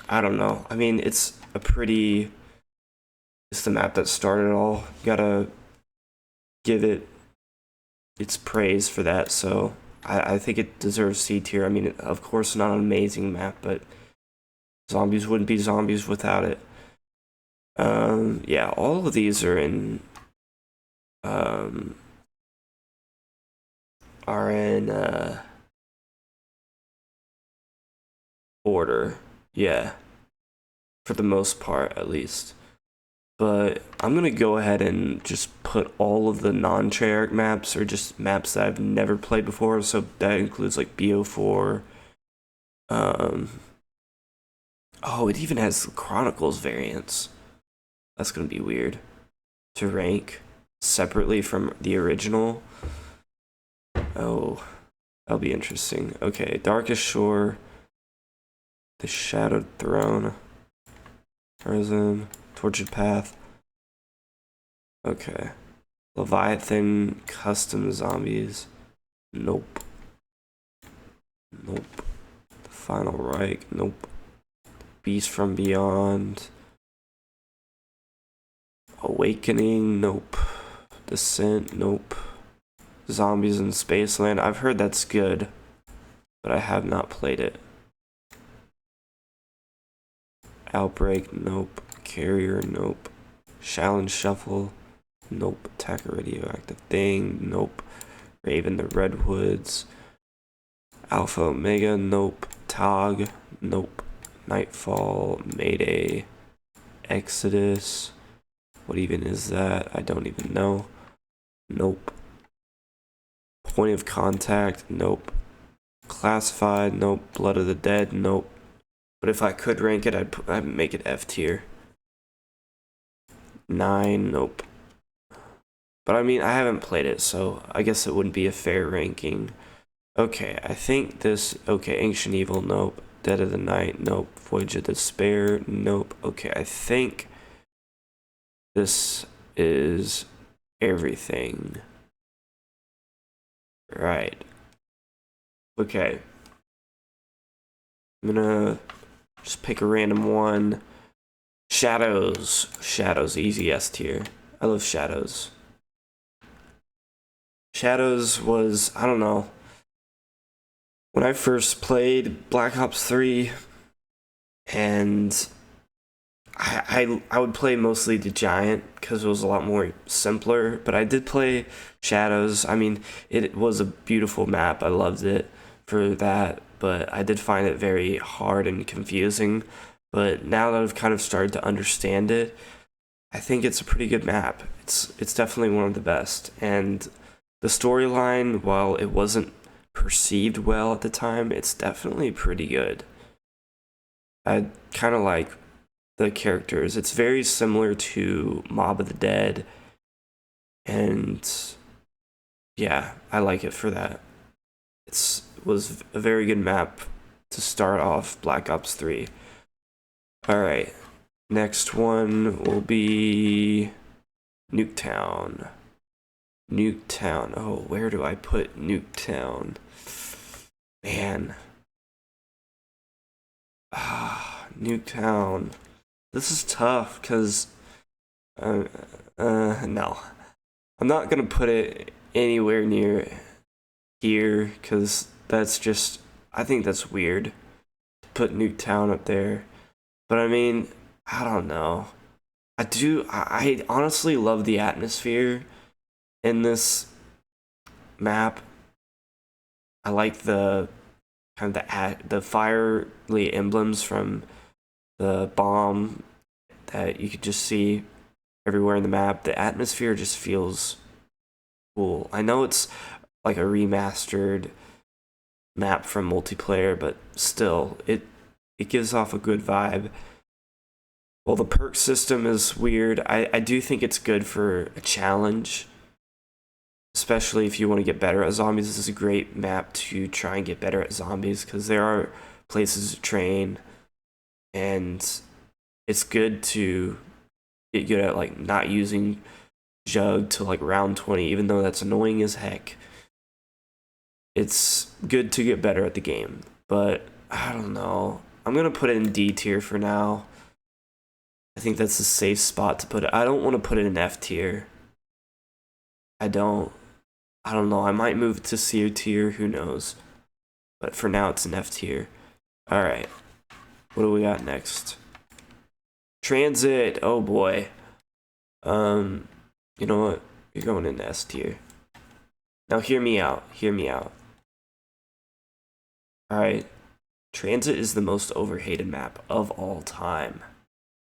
I don't know. I mean, it's it's the map that started it all. You gotta give it its praise for that. So I think it deserves C tier. I mean, of course, not an amazing map, but zombies wouldn't be zombies without it. Yeah, all of these um, are in order. Yeah, for the most part, at least. But I'm gonna go ahead and just put all of the non-Treyarch maps, or just maps that I've never played before. So that includes like BO4. Um, oh, it even has the Chronicles variants. That's gonna be weird to rank separately from the original. Oh, that'll be interesting. Okay, Darkest Shore, The Shadowed Throne, Prison, Tortured Path. Okay. Leviathan Custom Zombies. Nope. Nope. The Final Reich. Nope. Beast from Beyond. Awakening. Nope. Descent. Nope. Zombies in Spaceland. I've heard that's good, but I have not played it. Outbreak. Nope. Carrier. Nope. Shallon Shuffle. Nope. Attack a Radioactive Thing. Nope. Raven the Redwoods. Alpha Omega. Nope. Tog. Nope. Nightfall. Mayday. Exodus. What even is that? I don't even know. Nope. Point of Contact. Nope. Classified. Nope. Blood of the Dead. Nope. But if I could rank it, I'd make it F tier. 9. Nope. But I mean, I haven't played it, so I guess it wouldn't be a fair ranking. Okay, I think this... Okay, Ancient Evil, nope. Dead of the Night, nope. Voyage of Despair, nope. Okay, I think this is everything. Right. Okay. I'm gonna just pick a random one. Shadows. Shadows, easy S tier. I love Shadows. Shadows was, I don't know. When I first played Black Ops 3, and I would play mostly the Giant because it was a lot more simpler, but I did play Shadows. I mean, it was a beautiful map. I loved it for that, but I did find it very hard and confusing. But now that I've kind of started to understand it, I think it's a pretty good map. It's definitely one of the best. And the storyline, while it wasn't perceived well at the time, it's definitely pretty good. I kind of like the characters. It's very similar to Mob of the Dead, and yeah, I like it for that. It was a very good map to start off Black Ops 3. Alright, next one will be Nuketown. Nuketown. Oh, where do I put Nuketown? Man. Nuketown. This is tough because no, I'm not gonna put it anywhere near here because that's just, I think that's weird to put Nuketown up there. But I mean, I don't know. I honestly love the atmosphere in this map. I like the kind of the fiery emblems from the bomb that you could just see everywhere in the map. The atmosphere just feels cool. I know it's like a remastered map from multiplayer, but still, it gives off a good vibe. Well, the perk system is weird. I do think it's good for a challenge, especially if you want to get better at zombies. This is a great map to try and get better at zombies because there are places to train, and it's good to get good at like not using Jug to like round 20, even though that's annoying as heck. It's good to get better at the game, but I don't know. I'm gonna put it in D tier for now. I think that's a safe spot to put it. I don't want to put it in F tier. I don't know. I might move it to C tier. Who knows? But for now, it's an F tier. All right. What do we got next? Transit. Oh boy. You know what? You're going in S tier. Now hear me out. Hear me out. All right. Transit is the most overhated map of all time.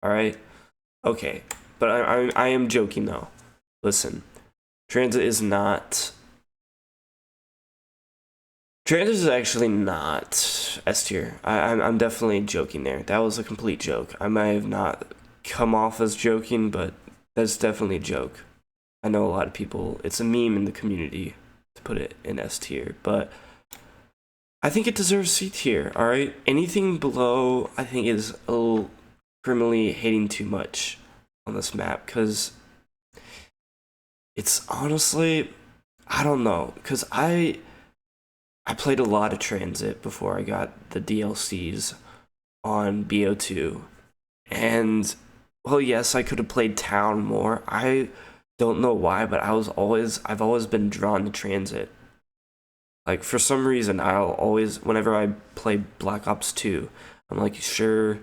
All right. Okay. But I am joking though. Listen. Transit is actually not S tier. I'm definitely joking there. That was a complete joke. I might have not come off as joking, but that's definitely a joke. I know a lot of people, it's a meme in the community to put it in S tier, but I think it deserves C tier, alright? Anything below, I think, is a little criminally hating too much on this map, because it's honestly, I don't know, because I played a lot of Transit before I got the DLCs on BO2, and well, yes, I could have played Town more. I don't know why, but I've always been drawn to Transit. Like, for some reason, whenever I play Black Ops 2, I'm like, sure,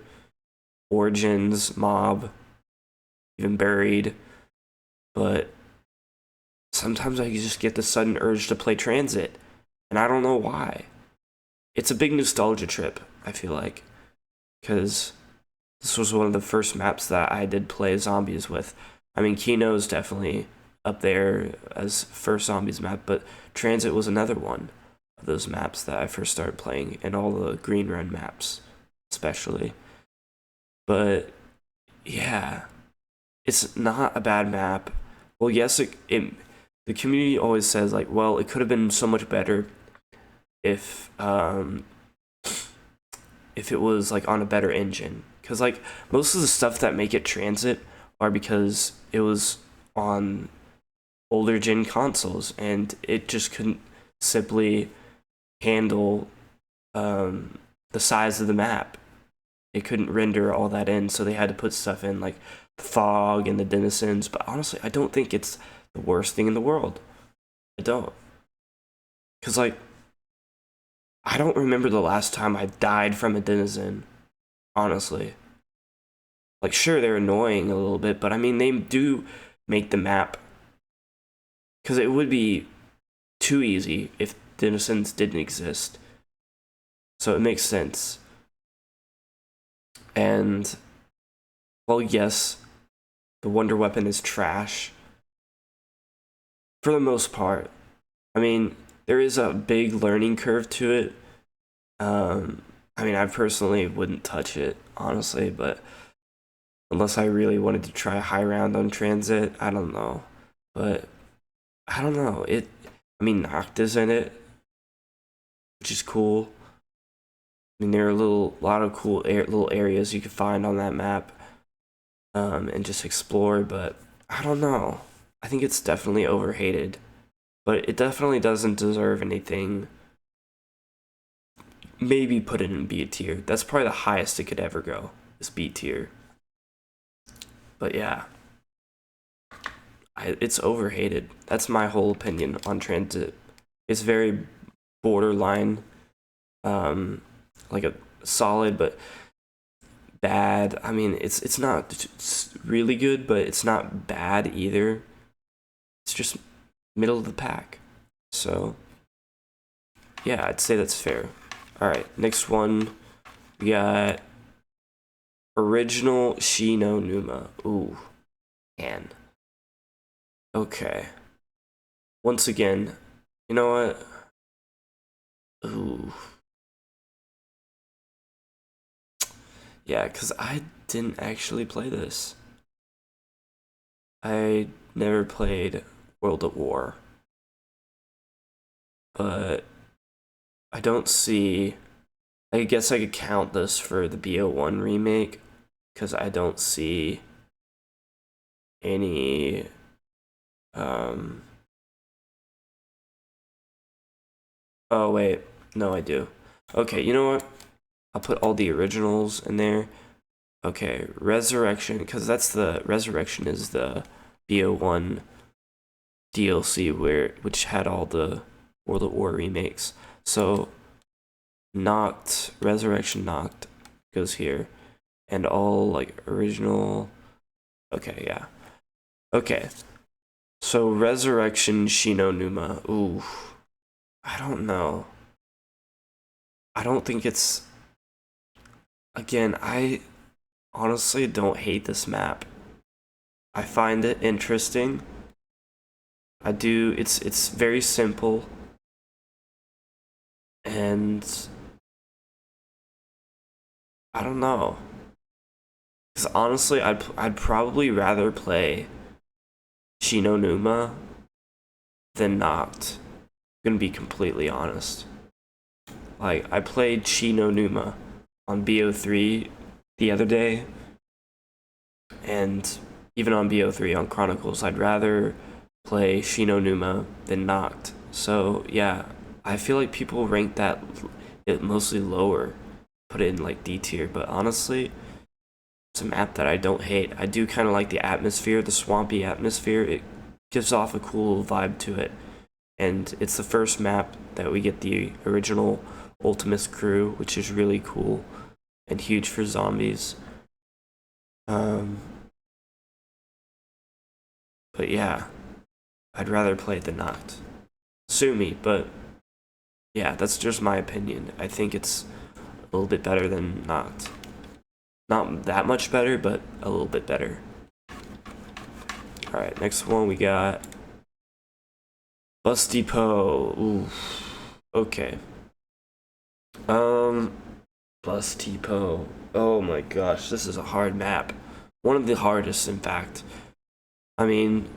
Origins, Mob, even Buried, but sometimes I just get the sudden urge to play Transit, and I don't know why. It's a big nostalgia trip, I feel like, because this was one of the first maps that I did play zombies with. I mean, Kino's definitely up there as first zombies map, but Transit was another one of those maps that I first started playing, and all the Green Run maps, especially. But yeah, it's not a bad map. Well, yes, the community always says like, well, it could have been so much better if it was like on a better engine, because like most of the stuff that make it Transit are because it was on older gen consoles and it just couldn't simply handle the size of the map. It couldn't render all that in, so they had to put stuff in like the fog and the denizens. But honestly, I don't think it's the worst thing in the world. I don't. Because like, I don't remember the last time I died from a denizen, honestly. Like, sure, they're annoying a little bit, but I mean, they do make the map, because it would be too easy if denizens didn't exist. So it makes sense. And, well, yes, the Wonder Weapon is trash. For the most part. I mean, there is a big learning curve to it. I mean, I personally wouldn't touch it, honestly, but unless I really wanted to try high round on Transit, I don't know. But I don't know. I mean, Nocta's in it, which is cool. I mean, there are a lot of cool little areas you can find on that map, and just explore. But I don't know. I think it's definitely overhated, but it definitely doesn't deserve anything. Maybe put it in B tier. That's probably the highest it could ever go, is B tier. But yeah, it's overhated. That's my whole opinion on Transit. It's very borderline, like a solid but bad. I mean, it's not really good, but it's not bad either. It's just middle of the pack. So yeah, I'd say that's fair. All right, next one, we got Original Shi no Numa. Ooh, man. Okay. Once again, you know what? Ooh. Yeah, because I didn't actually play this. I never played World at War. But I don't see... I guess I could count this for the BO1 remake, because I don't see any... Oh, wait. No, I do. Okay, you know what? I'll put all the originals in there. Okay, Resurrection, because that's the Resurrection is the BO1 DLC which had all the World at War remakes. So Noct, Resurrection Noct goes here, and all like original. Okay, yeah. Okay, so Resurrection Shinonuma. Ooh, I don't know. I don't think it's. Again, I honestly don't hate this map. I find it interesting. I do. It's very simple, and I don't know. Because honestly, I'd probably rather play Shinonuma than Noct. I'm gonna be completely honest. Like, I played Shinonuma on BO3 the other day, and even on BO3 on Chronicles, I'd rather play Shinonuma than Noct. So yeah, I feel like people rank that it mostly lower, put it in like D tier, but honestly, it's a map that I don't hate. I do kind of like the atmosphere, the swampy atmosphere. It gives off a cool vibe to it. And it's the first map that we get the original Ultimus crew, which is really cool and huge for zombies. But yeah, I'd rather play the Noct. Sue me, but yeah, that's just my opinion. I think it's a little bit better than Noct. Not that much better, but a little bit better. Alright, next one we got Bus Depot. Ooh. Okay. Bus Depot. Oh my gosh, this is a hard map. One of the hardest, in fact. I mean,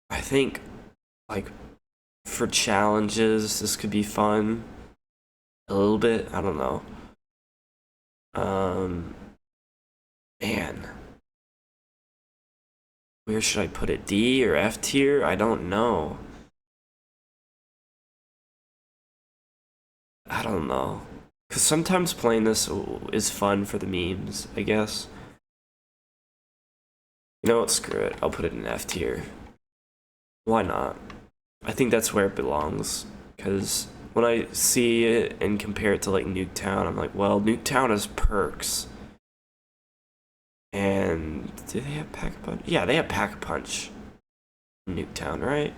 I think, like, for challenges, this could be fun. A little bit, I don't know. Man. Where should I put it? D or F tier? I don't know. I don't know. Because sometimes playing this is fun for the memes, I guess. You know what? Screw it. I'll put it in F tier. Why not? I think that's where it belongs. Because when I see it and compare it to like Nuketown, I'm like, well, Nuketown has perks. And do they have Pack-a-Punch? Yeah, they have Pack-a-Punch in Nuketown, right?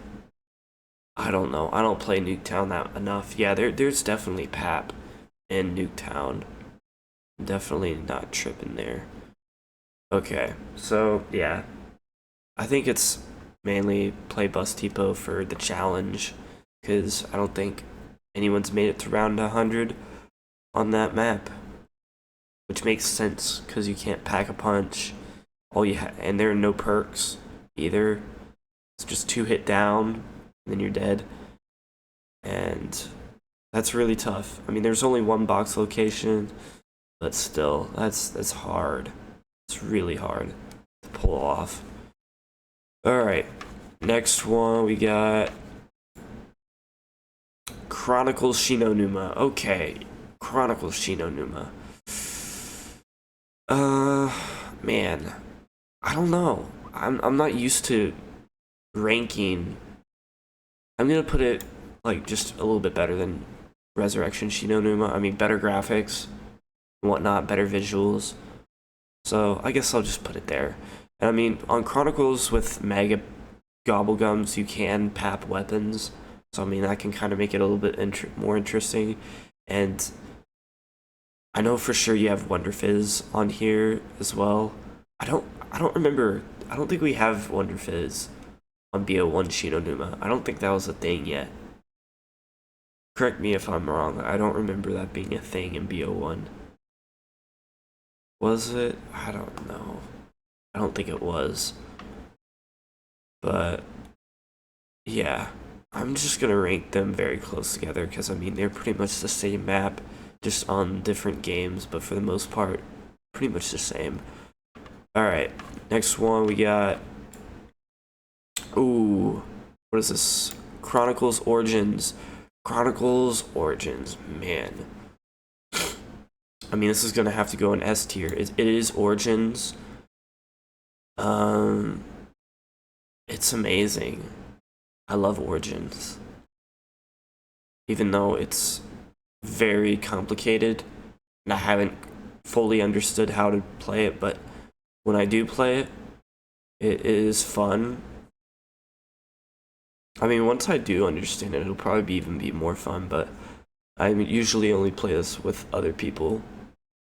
I don't know. I don't play Nuketown that enough. Yeah, there's definitely Pap in Nuketown. Definitely not tripping there. Okay, so yeah. I think it's mainly play Bus Depot for the challenge, because I don't think anyone's made it to round 100 on that map. Which makes sense, because you can't pack a punch. And there are no perks either. It's just 2 hit down, and then you're dead. And that's really tough. I mean, there's only 1 box location, but still, that's hard. It's really hard to pull off. Alright, next one we got Chronicles Shinonuma. Okay, Chronicles Shinonuma. Man, I don't know. I'm not used to ranking. I'm gonna put it like just a little bit better than Resurrection Shinonuma. I mean, better graphics and whatnot, better visuals. So I guess I'll just put it there. And I mean, on Chronicles with Mega Gobblegums, you can pap weapons. So I mean, that can kind of make it a little bit more interesting. And I know for sure you have Wonder Fizz on here as well. I don't remember. I don't think we have Wonder Fizz on BO1 Shinonuma. I don't think that was a thing yet. Correct me if I'm wrong. I don't remember that being a thing in BO1. Was it? I don't know. I don't think it was. But yeah, I'm just gonna rank them very close together because I mean they're pretty much the same map, just on different games, but for the most part, pretty much the same. Alright, next one we got. Ooh, what is this? Chronicles Origins. Chronicles Origins, man. I mean, this is gonna have to go in S tier. It is Origins. It's amazing. I love Origins. Even though it's very complicated and I haven't fully understood how to play it, but when I do play it, it is fun. I mean, once I do understand it, it'll probably even be more fun, but I usually only play this with other people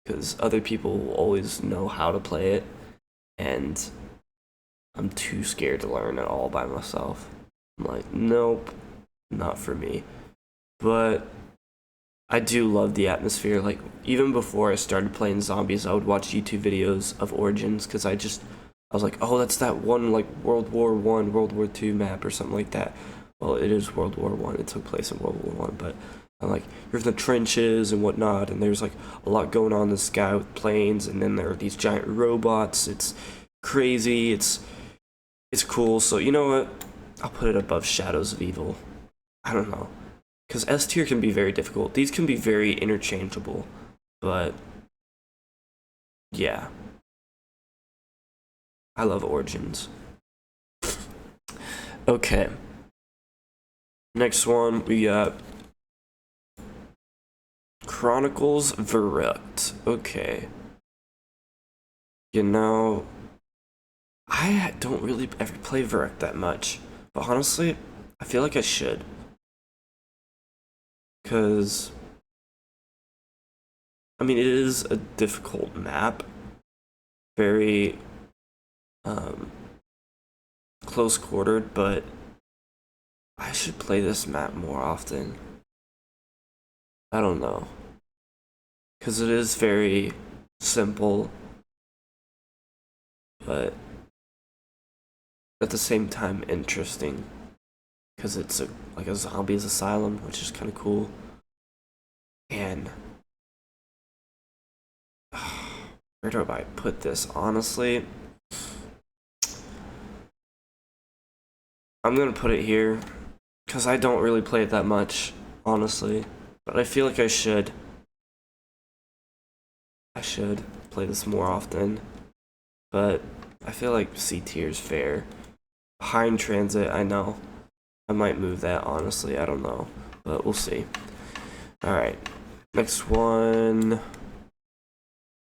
because other people will always know how to play it, and I'm too scared to learn it all by myself. I'm like, nope, not for me. But I do love the atmosphere. Like, even before I started playing zombies, I would watch YouTube videos of Origins because I was like, oh, that's that one, like, World War One, World War Two map or something like that. Well, it is World War One. It took place in World War One, but I'm like, you're in the trenches and whatnot, and there's like a lot going on in the sky with planes, and then there are these giant robots. It's crazy. It's cool. So you know what? I'll put it above Shadows of Evil. I don't know, because S tier can be very difficult. These can be very interchangeable, but yeah, I love Origins. Okay. Next one, we got Chronicles Verrückt. Okay. You know, I don't really ever play Verrückt that much, but honestly, I feel like I should. Because, I mean, it is a difficult map. Very, close quartered, but I should play this map more often. I don't know. Because it is very simple, but at the same time interesting. Because it's like a zombies asylum, which is kind of cool. And where do I put this? Honestly, I'm gonna put it here because I don't really play it that much, honestly. But I feel like I should. I should play this more often. But I feel like C tier is fair. Behind Transit, I know. I might move that, honestly. I don't know. But we'll see. Alright. Next one.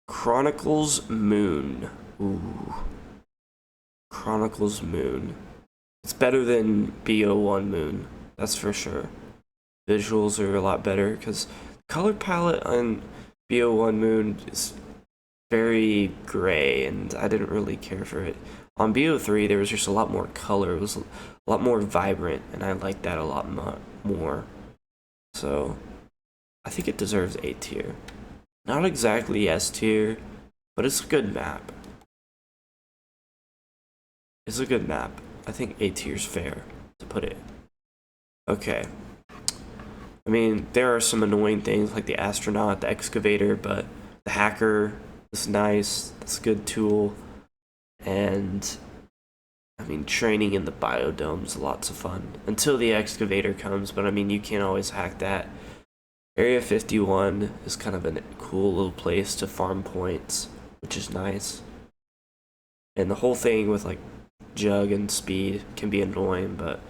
Chronicles Moon. Ooh. Chronicles Moon. It's better than BO1 Moon. That's for sure. Visuals are a lot better because color palette on BO1 Moon is very gray, and I didn't really care for it. On BO3, there was just a lot more color. It was a lot more vibrant, and I liked that a lot more. So, I think it deserves A tier. Not exactly S tier, but it's a good map. It's a good map. I think A tier's fair to put it. Okay. I mean, there are some annoying things like the astronaut, the excavator, but the hacker is nice. That's a good tool. And I mean, training in the biodome's lots of fun until the excavator comes, but I mean, you can't always hack that. Area 51 is kind of a cool little place to farm points, which is nice. And the whole thing with like Jug and Speed can be annoying, but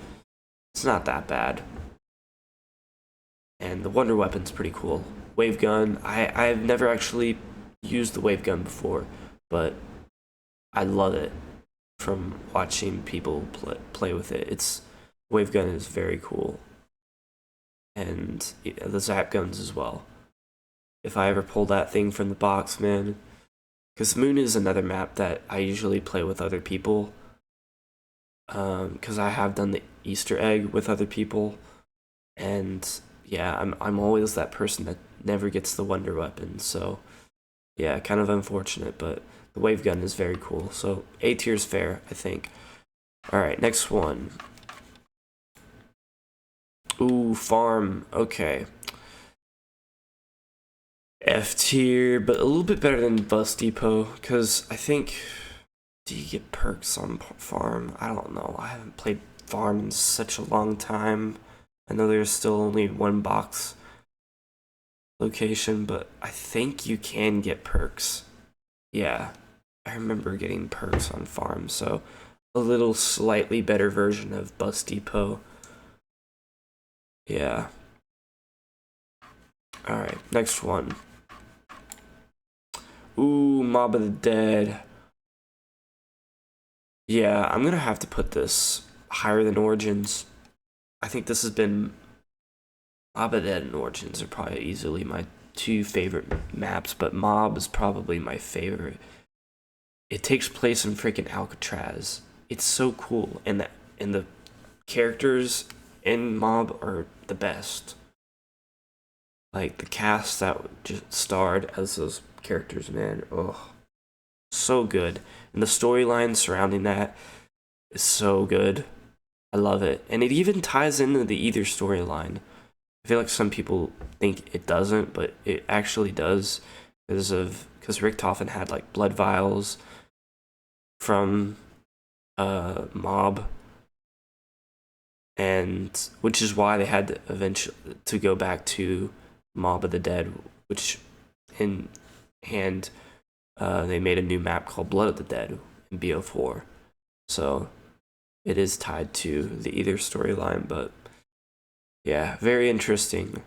it's not that bad. And the Wonder Weapon's pretty cool. Wave Gun, I've never actually used the Wave Gun before, but I love it from watching people play with it. Wave Gun is very cool. And the Zap Guns as well. If I ever pull that thing from the box, man. Because Moon is another map that I usually play with other people. Because I have done the Easter egg with other people. And yeah, I'm always that person that never gets the Wonder Weapon. So yeah, kind of unfortunate, but the Wave Gun is very cool. So A tier is fair, I think. Alright, next one. Ooh, Farm. Okay. F tier, but a little bit better than Bus Depot, because I think... Do you get perks on Farm? I don't know. I haven't played Farm in such a long time. I know there's still only one box location, but I think you can get perks. Yeah, I remember getting perks on farms, so a little slightly better version of Bus Depot. Yeah. Alright, next one. Ooh, Mob of the Dead. Yeah, I'm gonna have to put this higher than Origins. I think this has been... Mob of the Dead and Origins are probably easily my two favorite maps, but Mob is probably my favorite. It takes place in freaking Alcatraz. It's so cool, and the characters in Mob are the best. Like the cast that just starred as those characters, man. Oh, so good. And the storyline surrounding that is so good. I love it. And it even ties into the Ether storyline. I feel like some people think it doesn't, but it actually does because Richtofen had like blood vials from Mob, and which is why they had to eventually to go back to Mob of the Dead, which in and they made a new map called Blood of the Dead in BO4. So it is tied to the Ether storyline, but yeah, very interesting.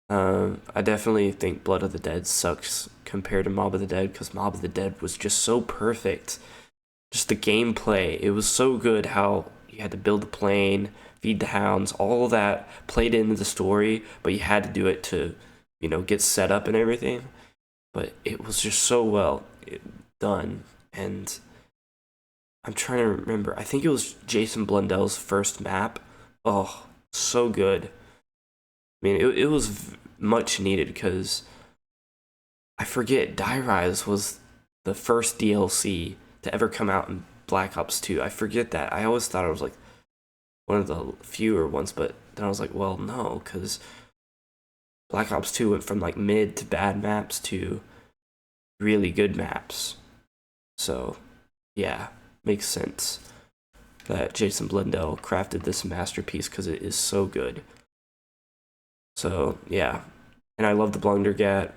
I definitely think Blood of the Dead sucks compared to Mob of the Dead because Mob of the Dead was just so perfect. Just the gameplay, it was so good how you had to build the plane, feed the hounds, all that played into the story, but you had to do it to, get set up and everything. But it was just so well done, and I'm trying to remember. I think it was Jason Blundell's first map. Oh, so good. I mean, it was much needed because I forget Die Rise was the first DLC to ever come out in Black Ops 2. I forget that. I always thought it was like one of the fewer ones, but then I was like, well, no, because Black Ops 2 went from like mid to bad maps to really good maps. So, yeah, makes sense that Jason Blundell crafted this masterpiece because it is so good. So, yeah. And I love the Blundergat.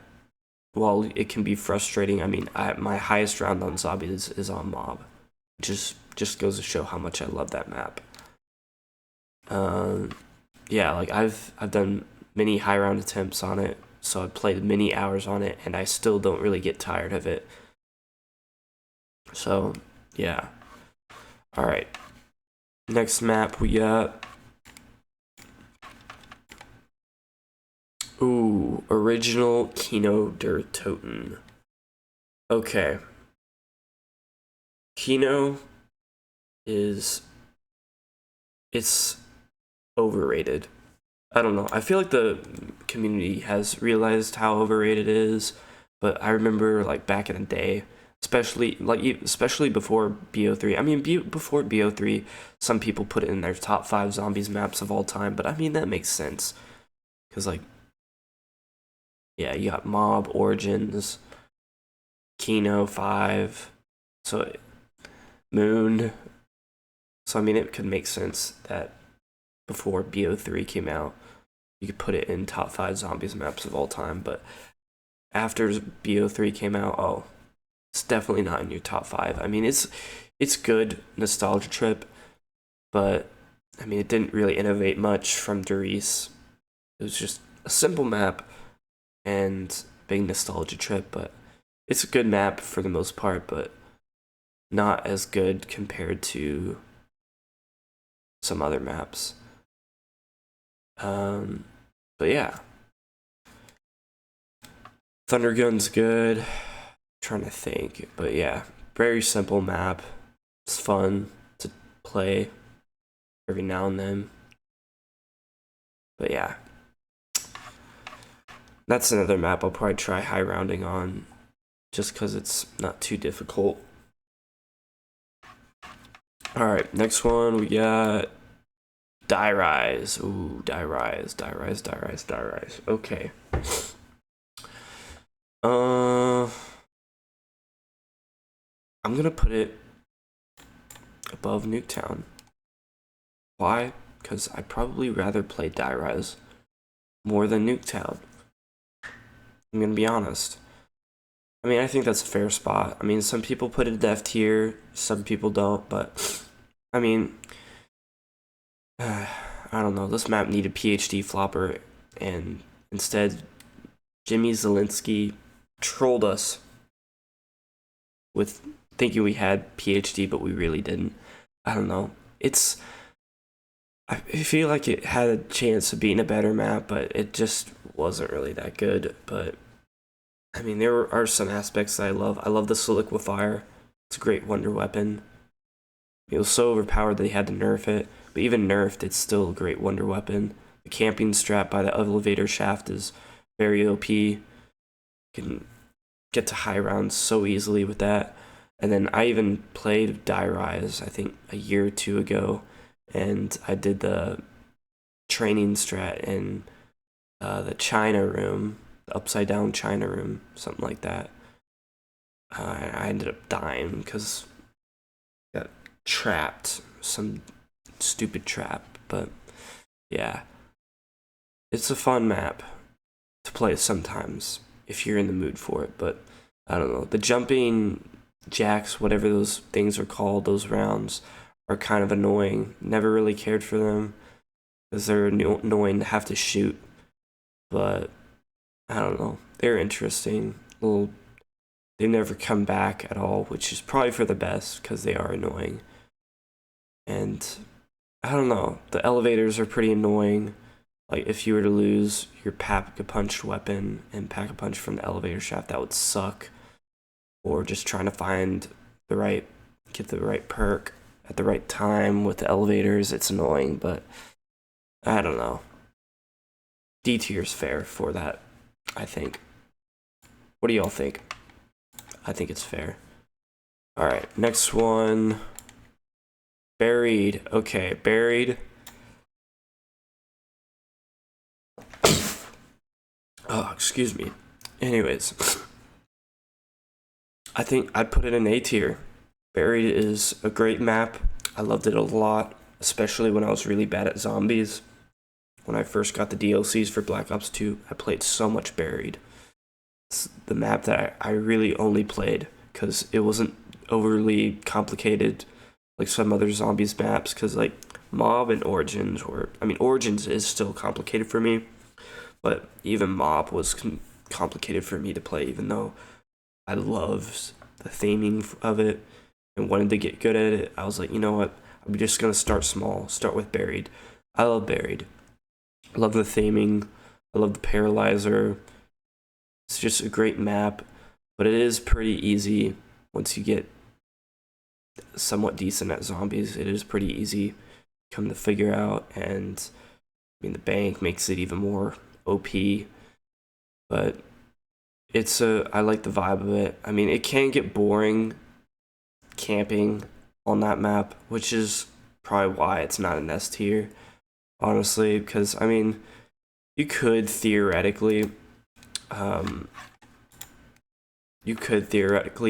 While it can be frustrating, I mean, my highest round on zombies is on Mob. Just goes to show how much I love that map. Yeah, like I've done many high round attempts on it, so I've played many hours on it, and I still don't really get tired of it. So, yeah. All right. Next map we got. Ooh, original Kino der Toten. Okay. Kino it's overrated. I don't know. I feel like the community has realized how overrated it is, but I remember like back in the day, especially before BO3. I mean, before BO3, some people put it in their top 5 zombies maps of all time, but I mean that makes sense because like, yeah, you got Mob, Origins, Kino 5, so Moon. So I mean, it could make sense that before BO3 came out, you could put it in top 5 zombies maps of all time, but after BO3 came out, oh, it's definitely not in your top 5. I mean, it's good nostalgia trip, but I mean, it didn't really innovate much from Derice. It was just a simple map and big nostalgia trip, but it's a good map for the most part, but not as good compared to some other maps. But yeah, Thunder Gun's good. Trying to think, but yeah, very simple map. It's fun to play every now and then. But yeah, that's another map I'll probably try high rounding on, just because it's not too difficult. All right, next one we got Die Rise. Ooh, Die Rise. Okay. I'm gonna put it above Nuketown. Why? Because I'd probably rather play Die Rise more than Nuketown. I'm gonna be honest. I mean, I think that's a fair spot. I mean, some people put it at F tier, some people don't, but I mean, I don't know. This map needed PhD flopper, and instead, Jimmy Zielinski trolled us with thinking we had PhD, but we really didn't. I don't know. I feel like it had a chance of being a better map, but it just wasn't really that good. But I mean, there are some aspects that I love. I love the soliquifier. It's a great wonder weapon. It was so overpowered that they had to nerf it, but even nerfed, it's still a great wonder weapon. The camping strap by the elevator shaft is very OP. You can get to high rounds so easily with that. And then I even played Die Rise, I think a year or two ago, and I did the training strat in the China room, the upside down China room, something like that. I ended up dying because I got trapped, some stupid trap. But yeah, it's a fun map to play sometimes if you're in the mood for it. But I don't know, the jumping jacks, whatever those things are called, those rounds are kind of annoying. Never really cared for them because they're annoying to have to shoot. But I don't know, they're interesting. Little, they never come back at all, which is probably for the best because they are annoying. And I don't know, the elevators are pretty annoying. Like if you were to lose your pack-a-punch weapon and pack-a-punch from the elevator shaft, that would suck. Or just trying to find get the right perk at the right time with the elevators, it's annoying, but I don't know. D tier's fair for that, I think. What do y'all think? I think it's fair. Alright, next one. Buried. Okay, buried. Oh, excuse me. Anyways, I think I'd put it in A tier. Buried is a great map. I loved it a lot, especially when I was really bad at zombies. When I first got the DLCs for Black Ops 2, I played so much Buried. It's the map that I really only played because it wasn't overly complicated like some other zombies maps, because like Mob and Origins Origins is still complicated for me, but even Mob was complicated for me to play, even though I loved the theming of it and wanted to get good at it. I was like, you know what? I'm just gonna start small. Start with Buried. I love Buried. I love the theming. I love the Paralyzer. It's just a great map, but it is pretty easy once you get somewhat decent at zombies. It is pretty easy come to figure out, and I mean the bank makes it even more OP. But I like the vibe of it. I mean, it can get boring camping on that map, which is probably why it's not an S tier, honestly, because I mean, you could theoretically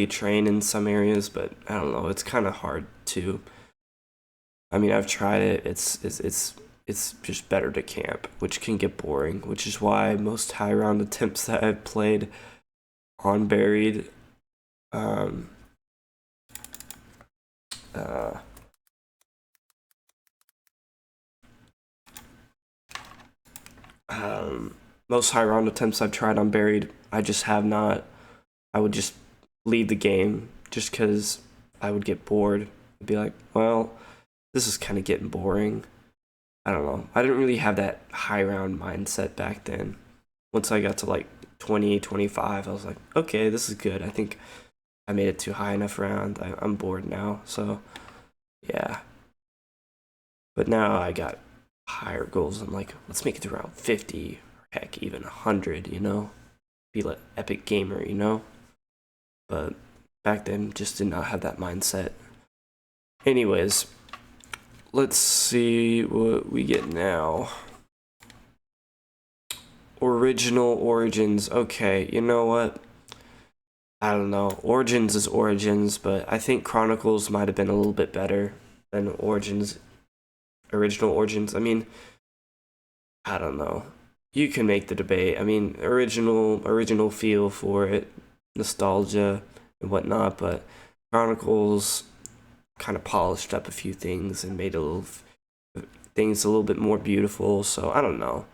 train in some areas, but I don't know, it's kind of hard to. I mean, I've tried it. It's just better to camp, which can get boring, which is why most high round attempts that I've played on Buried most high round attempts I've tried on Buried, I just have not. I would just leave the game just because I would get bored. I'd be like, well, this is kind of getting boring. I don't know. I didn't really have that high round mindset back then. Once I got to like 20, 25, I was like, okay, this is good. I think I made it to high enough round. I'm bored now. So, yeah. But now I got higher goals. I'm like, let's make it to around 50, or heck, even 100, you know? Be like epic gamer, you know? But back then, just did not have that mindset. Anyways, let's see what we get now. Original Origins. Okay, you know what? I don't know. Origins is Origins, but I think Chronicles might have been a little bit better than Origins. Original Origins. I mean, I don't know. you can make the debate. I mean, original feel for it, nostalgia and whatnot, but Chronicles kind of polished up a few things and made things a little bit more beautiful. So I don't know.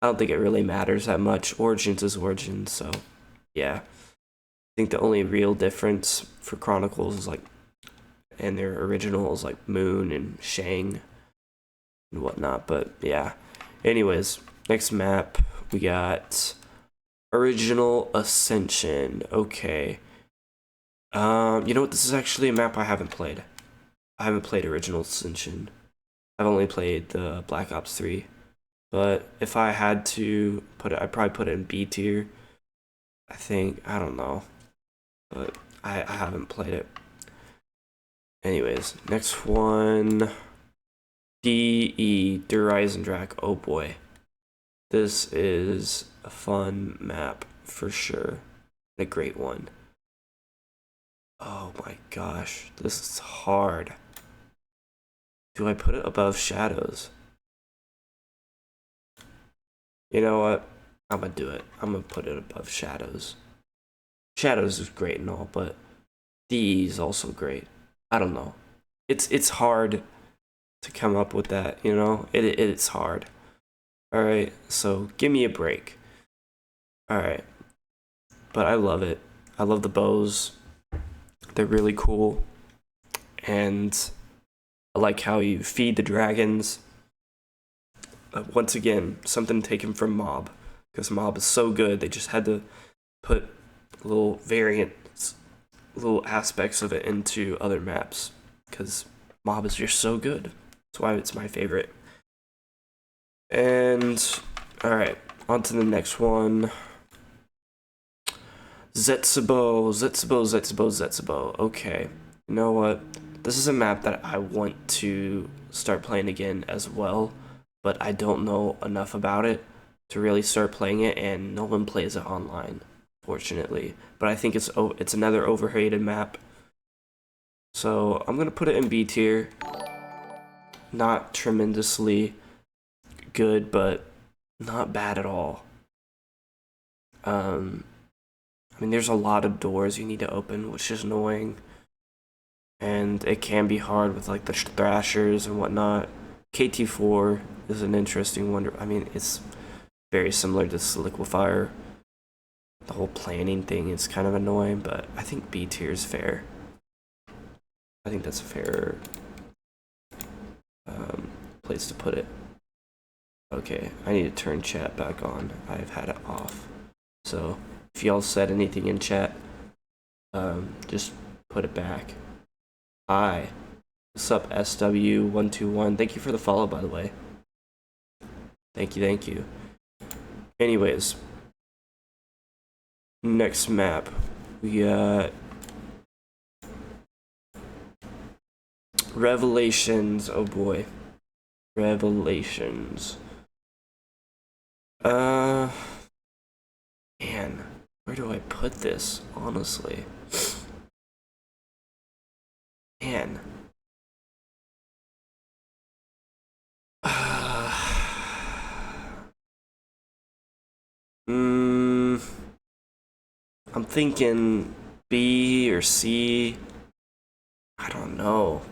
I don't think it really matters that much. Origins is Origins, so yeah. I think the only real difference for Chronicles is like, and their original is like Moon and Shang and whatnot. But yeah. Anyways, next map we got Original Ascension. Okay. You know what? This is actually a map I haven't played. I haven't played Original Ascension. I've only played the Black Ops 3. But if I had to put it, I'd probably put it in B tier. I think, I don't know. But I haven't played it. Anyways, next one. DE, Der Eisendrache. Oh boy. This is a fun map for sure. A great one. Oh my gosh, this is hard. Do I put it above Shadows? You know what? I'm gonna do it. I'm gonna put it above Shadows. Shadows is great and all, but DE is also great. I don't know. It's hard to come up with that, you know? It's hard. Alright, so give me a break. Alright. But I love it. I love the bows. They're really cool. And I like how you feed the dragons. Once again, something taken from Mob. Because Mob is so good, they just had to put little variants, little aspects of it into other maps. Because Mob is just so good. That's why it's my favorite. And, alright, on to the next one. Zetsubo. Okay, you know what? This is a map that I want to start playing again as well, but I don't know enough about it to really start playing it, and no one plays it online, fortunately. But I think it's another overrated map. So I'm gonna put it in B tier. Not tremendously good, but not bad at all. I mean, there's a lot of doors you need to open, which is annoying. And it can be hard with like the thrashers and whatnot. KT4 is an interesting one. I mean, it's very similar to Liquefier. The whole planning thing is kind of annoying, but I think B tier is fair. I think that's a fair place to put it. Okay, I need to turn chat back on. I've had it off. So if y'all said anything in chat, just put it back. Hi. What's up, SW121? Thank you for the follow, by the way. Thank you. Anyways, next map. We got Revelations. Oh boy. Revelations. Man, where do I put this, honestly? Man. I'm thinking B or C. I don't know.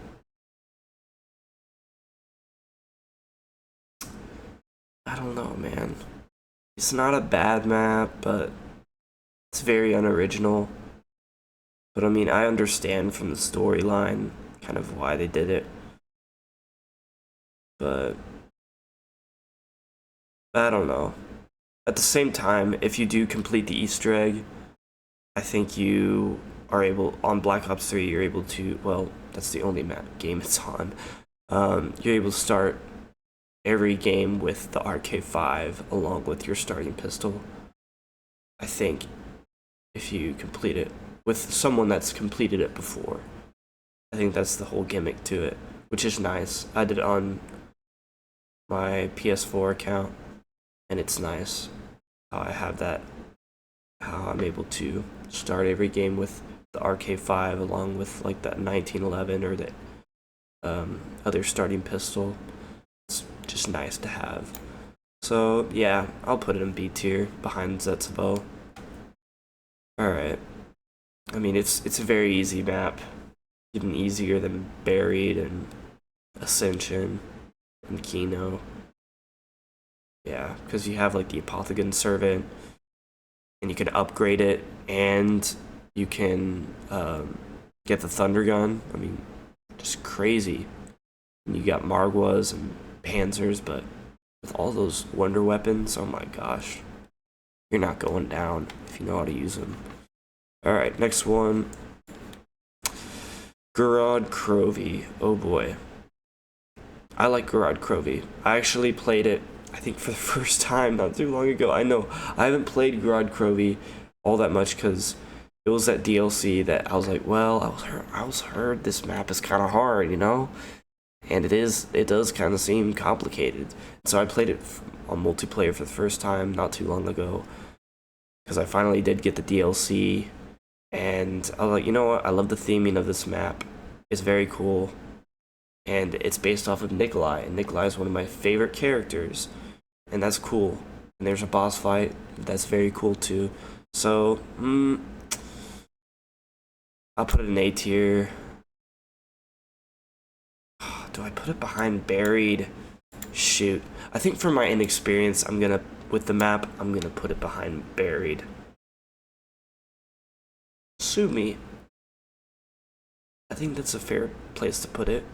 I don't know, man. It's not a bad map, but it's very unoriginal. But I mean, I understand from the storyline kind of why they did it. But I don't know. At the same time, if you do complete the Easter egg, I think you are able, on Black Ops 3, you're able to, well, that's the only game it's on. You're able to start every game with the RK5 along with your starting pistol. I think if you complete it with someone that's completed it before. I think that's the whole gimmick to it, which is nice. I did it on my PS4 account, and it's nice how I have that, how I'm able to start every game with the RK5 along with like that 1911 or the other starting pistol. It's just nice to have. So yeah, I'll put it in B tier behind Zetsubo. Alright. I mean, it's a very easy map. Even easier than Buried and Ascension and Kino. Yeah, because you have like the Apothegm Servant, and you can upgrade it, and you can get the Thunder Gun. I mean, just crazy. And you got Margwas and Panzers, but with all those wonder weapons, oh my gosh. You're not going down if you know how to use them. Alright, next one. Garad Krovi. Oh boy. I like Garad Krovi. I actually played it, I think, for the first time not too long ago. I know I haven't played Garad Krovi all that much because it was that DLC that I was like, well, I was heard this map is kind of hard, you know? And it does kind of seem complicated. So I played it on multiplayer for the first time not too long ago because I finally did get the DLC, and I was like, you know what? I love the theming of this map. It's very cool, and it's based off of Nikolai, and Nikolai is one of my favorite characters, and that's cool. And there's a boss fight that's very cool too. So, I'll put it in A tier. Do I put it behind Buried? Shoot. I think for my inexperience, with the map, I'm gonna put it behind Buried. Sue me. I think that's a fair place to put it.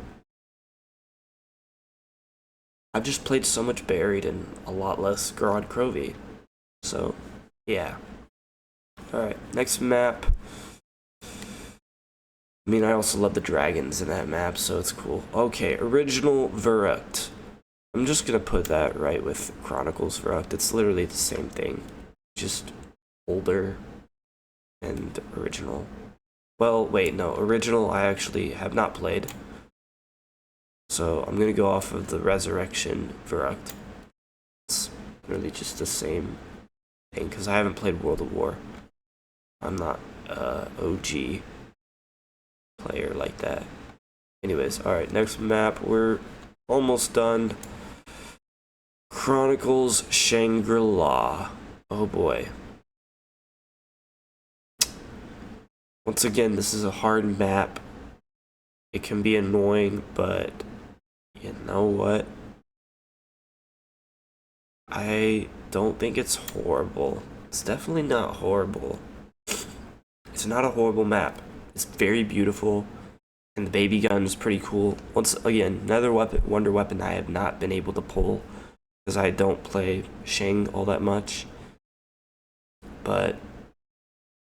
I've just played so much Buried and a lot less Garad Krovi. So, yeah. Alright, next map. I mean, I also love the dragons in that map, so it's cool. Okay, Original Verruct. I'm just gonna put that right with Chronicles Verruct. It's literally the same thing, just older and original. Well, wait, no, original I actually have not played. So I'm gonna go off of the Resurrection Verruct. It's really just the same thing, because I haven't played World of War. I'm not OG player like that. Anyways, alright, next map. We're almost done. Chronicles Shangri-La. Oh boy. Once again, this is a hard map. It can be annoying, but you know what? I don't think it's horrible. It's definitely not horrible. It's not a horrible map. It's very beautiful, and the baby gun is pretty cool. Once again, another wonder weapon I have not been able to pull because I don't play Shang all that much. But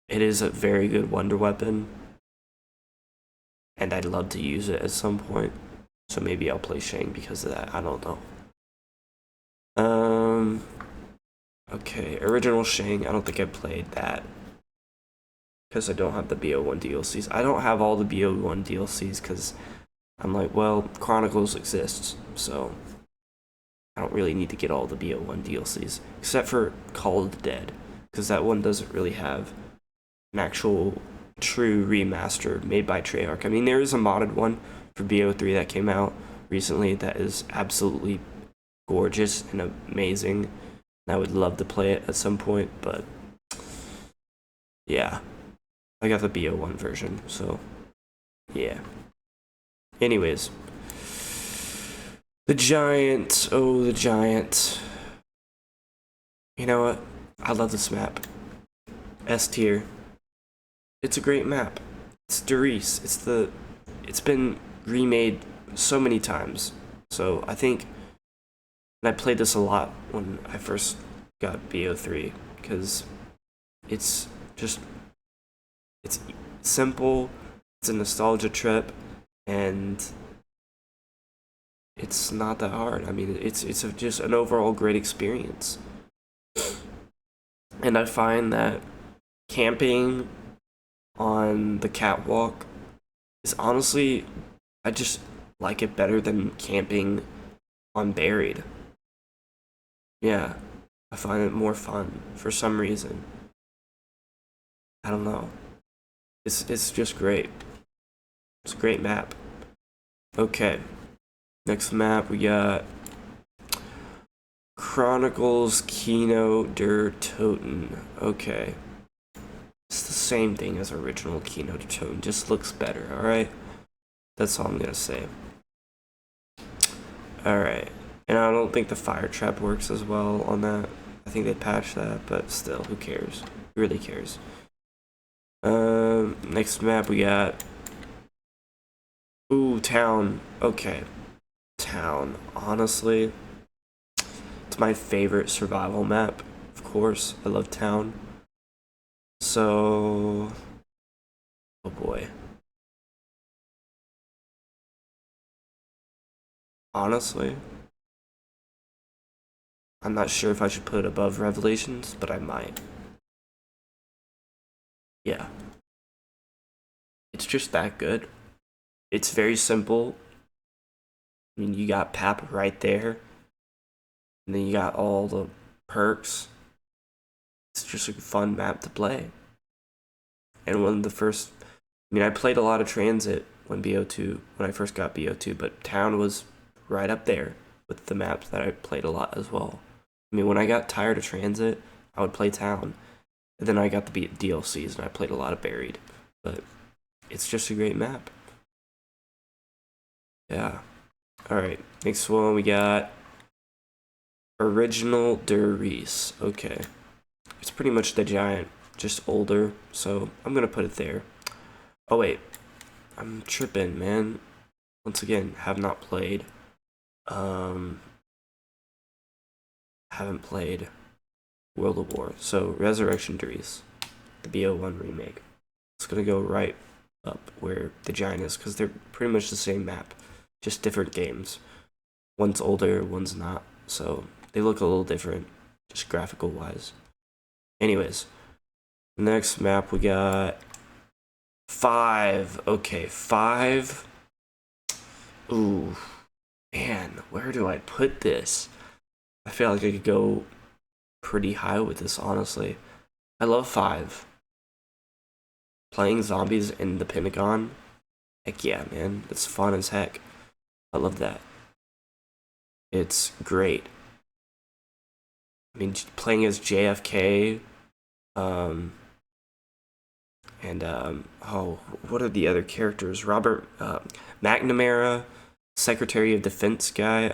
it is a very good wonder weapon, and I'd love to use it at some point. So maybe I'll play Shang because of that. I don't know. Okay, original Shang. I don't think I played that because I don't have the BO1 DLCs. I don't have all the BO1 DLCs because I'm like, well, Chronicles exists, so I don't really need to get all the BO1 DLCs except for Call of the Dead, because that one doesn't really have an actual true remaster made by Treyarch. I mean, there is a modded one for BO3 that came out recently that is absolutely gorgeous and amazing. And I would love to play it at some point, but yeah, I got the BO1 version, so yeah. Anyways, the Giant. Oh, the Giant. You know what? I love this map. S tier. It's a great map. It's Derice. It's been remade so many times. So I think, and I played this a lot when I first got BO3 because it's simple. It's a nostalgia trip, and it's not that hard. I mean, it's just an overall great experience. And I find that camping on the catwalk is honestly, I just like it better than camping on Buried. Yeah, I find it more fun for some reason. I don't know. It's just great. It's a great map. Okay. Next map we got Chronicles Kino der Toten. Okay. It's the same thing as original Kino der Toten, just looks better, alright? That's all I'm gonna say. Alright. And I don't think the fire trap works as well on that. I think they patched that, but still, who cares? Who really cares? Next map we got. Ooh, town. Okay. Town. Honestly, it's my favorite survival map. Of course, I love town. So, oh boy. Honestly, I'm not sure if I should put it above Revelations, but I might. Yeah. It's just that good. It's very simple. I mean, you got Pap right there, and then you got all the perks. It's just a fun map to play. And one of the first, I mean, I played a lot of Transit when when I first got BO2, but Town was right up there with the maps that I played a lot as well. I mean, when I got tired of Transit, I would play Town. And then I got the DLCs and I played a lot of Buried. But it's just a great map. Yeah. Alright, next one we got Original Der Reese. Okay. It's pretty much the Giant, just older, so I'm gonna put it there. Oh wait, I'm tripping, man. Once again, have not played. Haven't played World of War. So Resurrection Der Reese, the BO1 remake. It's gonna go right up where the Giant is, because they're pretty much the same map, just different games. One's older, one's not, so they look a little different, just graphical wise. Anyways, next map we got 5. Okay, 5. Ooh, man, where do I put this? I feel like I could go pretty high with this, honestly. I love 5. Playing zombies in the Pentagon, heck yeah, man. It's fun as heck. I love that. It's great. I mean, playing as JFK, and oh, what are the other characters? Robert McNamara, Secretary of Defense guy,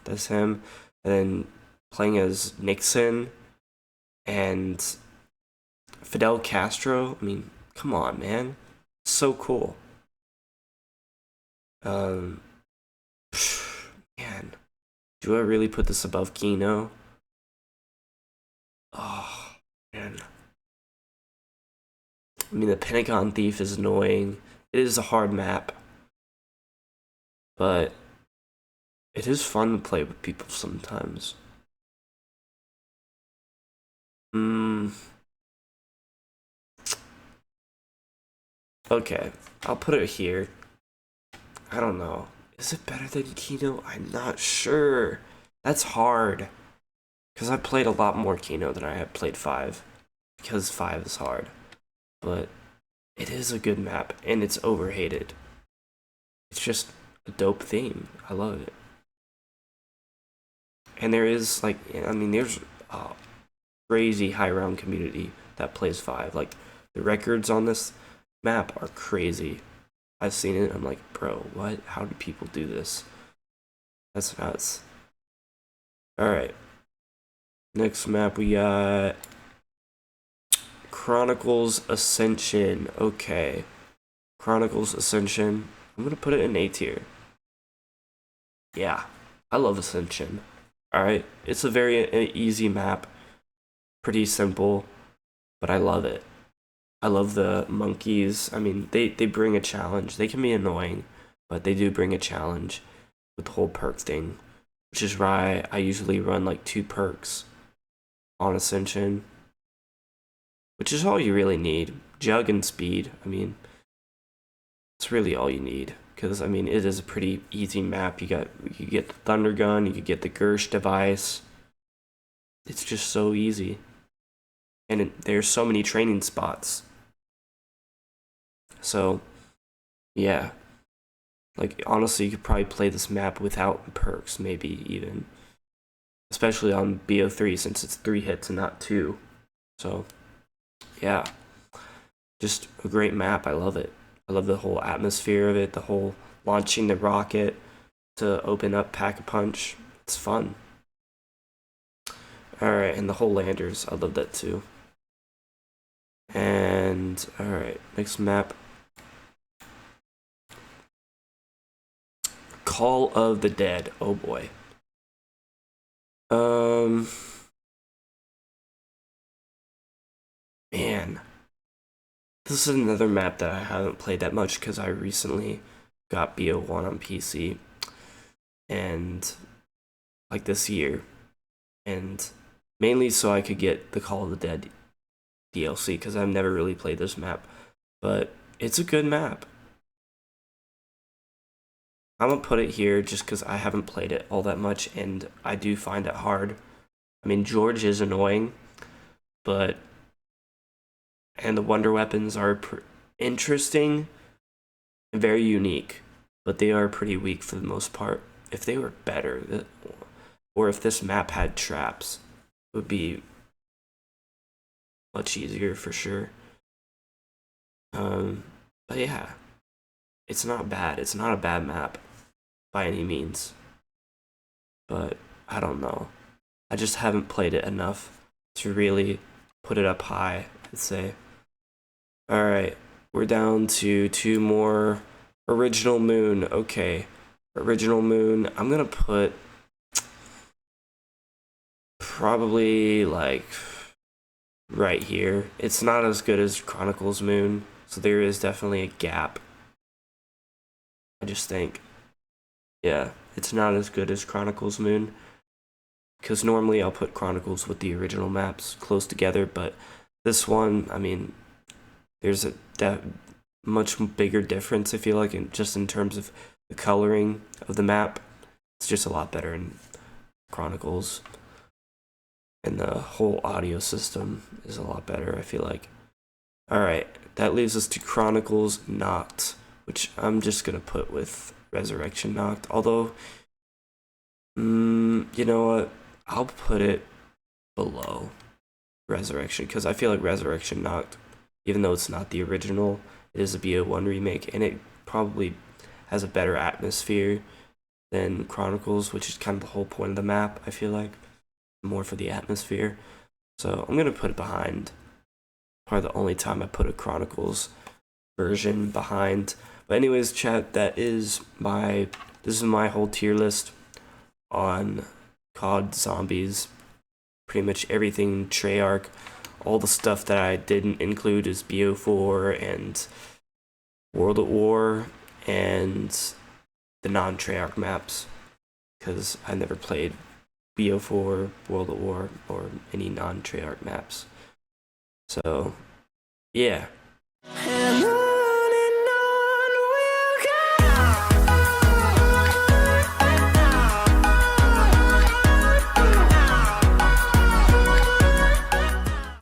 that's him. And then playing as Nixon and Fidel Castro. I mean, come on, man. So cool. Man, do I really put this above Kino? Oh, man. I mean, the Pentagon Thief is annoying. It is a hard map. But it is fun to play with people sometimes. Okay, I'll put it here. I don't know. Is it better than Kino? I'm not sure. That's hard. Because I played a lot more Kino than I have played 5. Because 5 is hard. But it is a good map, and it's overhated. It's just a dope theme. I love it. And there is, like, I mean, there's a crazy high round community that plays 5. Like, the records on this map are crazy. I've seen it, I'm like, bro, what? How do people do this? That's nuts. Alright. Next map we got Chronicles Ascension. Okay. Chronicles Ascension. I'm gonna put it in A tier. Yeah. I love Ascension. Alright. It's a very easy map. Pretty simple. But I love it. I love the monkeys. I mean, they bring a challenge. They can be annoying, but they do bring a challenge with the whole perk thing, which is why I usually run like 2 perks on Ascension, which is all you really need. Jug and speed. I mean, it's really all you need, because I mean, it is a pretty easy map. You get the Thunder Gun, you could get the Gersh device. It's just so easy, and there's so many training spots. So, yeah. Like, honestly, you could probably play this map without perks, maybe even. especially on BO3 since it's 3 hits and not 2. So yeah, just a great map. I love it. I love the whole atmosphere of it, the whole launching the rocket to open up Pack-a-Punch. It's fun. Alright, and the whole landers, I love that too. And alright, next map. Call of the Dead. Oh boy. Man. This is another map that I haven't played that much because I recently got BO1 on PC. And like this year. And mainly so I could get the Call of the Dead DLC because I've never really played this map. But it's a good map. I'm gonna put it here just because I haven't played it all that much and I do find it hard. I mean, George is annoying, but and the wonder weapons are interesting and very unique, but they are pretty weak for the most part. If they were better, or if this map had traps, it would be much easier for sure. But yeah, it's not bad. It's not a bad map by any means. But I don't know. I just haven't played it enough to really put it up high, I'd say. Alright, we're down to 2 more. Original Moon. Okay, Original Moon. I'm gonna put probably like right here. It's not as good as Chronicles Moon, so there is definitely a gap. I just think, yeah, it's not as good as Chronicles Moon. Because normally I'll put Chronicles with the original maps close together, but this one, I mean, there's a much bigger difference, I feel like, just in terms of the coloring of the map. It's just a lot better in Chronicles. And the whole audio system is a lot better, I feel like. Alright, that leaves us to Chronicles Noct, which I'm just going to put with Resurrection Noct. Although, you know what? I'll put it below Resurrection, because I feel like Resurrection Noct, even though it's not the original, it is a BO1 remake, and it probably has a better atmosphere than Chronicles, which is kind of the whole point of the map, I feel like. More for the atmosphere. So I'm going to put it behind. Probably the only time I put a Chronicles version behind. But anyways, chat, this is my whole tier list on COD Zombies. Pretty much everything Treyarch. All the stuff that I didn't include is BO4 and World at War and the non-Treyarch maps, because I never played BO4, World at War, or any non-Treyarch maps. So, yeah.